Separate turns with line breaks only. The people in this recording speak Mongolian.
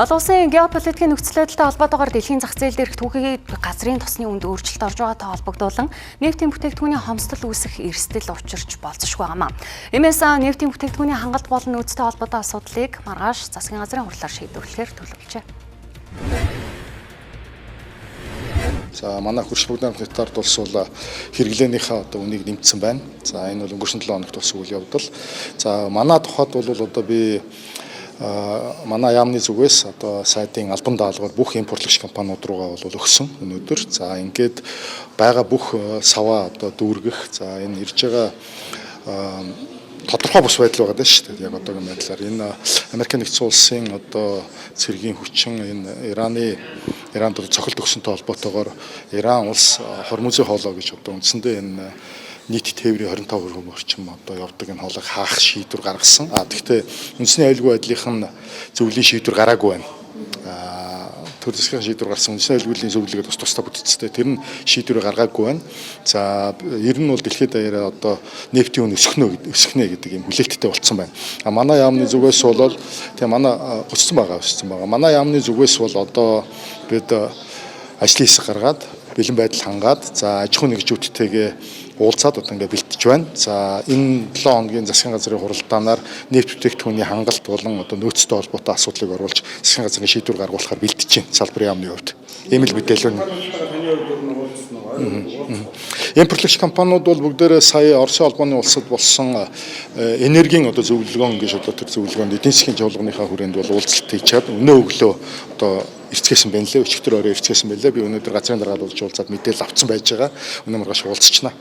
Олон улсын геополитикийн нөхцөл байдалтай холбоотойгоор дэлхийн зах зээл дээрх түүхий газрын тосны үнд өөрчлөлт орж байгаатай холбогдуулан нефтийн бүтээгдэхүүний хомсдол үүсэх эрсдэл учирч болцсохгүй байнамаа. Иймээс нефтийн бүтээгдэхүүний хангалт болон нөөцтэй холбоотой асуудлыг маргааш засгийн газрын хурлаар шийдвэрлэхээр төлөвлөжээ.
За манай хөрш бүгд хамтдаар улс бол хэрэглээнийхээ үнийг нэмсэн байна. За энэ бол өнгөрсөн 7 хоногт болсон үйл явдал. За манай тухайд бол би манай яамны зүгээс сайдын албан даалгавар бүх импортлагч компаниуд руугаа бол өгсөн өнөөдөр. За ингээд байгаа бүх саваа дүүргэх. За энэ ирж байгаа тодорхой бус байдал байгаа даа шүү дээ. Яг одоогийн байдлаар энэ Америк нэгдсэн улсын цэргийн хүчин энэ Иранд цохилт өгсөнтэй холбоотойгоор Иран улс Хормузын хоолой гэж үндсэндээ энэ нийт тээврийн 25% орчим явдаг энэ хоолойг хаах шийдвэр гаргасан. Тэгэхдээ үндэсний аюулгүй байдлын зөвлөлийн шийдвэр гараагүй байна. Төр засгийн шийдвэр гарсан үндэсний аюулгүйн зөвлөлөд тусдаа бүтцтэй тэр нь шийдвэрээ гаргаагүй байна. За ер нь бол дэлхийд даяараа нефтийн үн өсгөнө гэдэг юм хүлээлттэй болцсон байна. Манай яамны зүгээс бол тэгээ манай өссөн байгаа. Манай яамны зүгээс бол бид ажлын хэсэг гаргаад бэлэн байдал хангаад за аж ахуйн нэгжүүдтэйгээ уулзаад ингээд бэлтэж байна. За энэ 7 хоногийн засгийн газрын хуралдаанаар нефт бүтээгдэхүүний хангалт болон нөөцтэй холбоотой асуудлыг оруулж засгийн газрын шийдвэр гаргуулахаар бэлтэж байна. Салбарын яамны хувьд. Ийм л мэдээлэл байна. Импортлагч компаниуд бол бүгдээрээ сая Оросын холбооны улсад болсон энергийн зөвлөгөөн гэж тэр зөвлөгөөнд эдийн засгийн чуулганыхаа хүрээнд бол уулзалт хийж чад өнөө өглөө эрцгээсэн байна лээ. Өчигдөр орой эрцгээсэн байлаа. Би өнөөдөр газрын даргаалуулж уулзаад мэдээлэл авсан байж байгаа. Өнөө маргааш уулзчихна.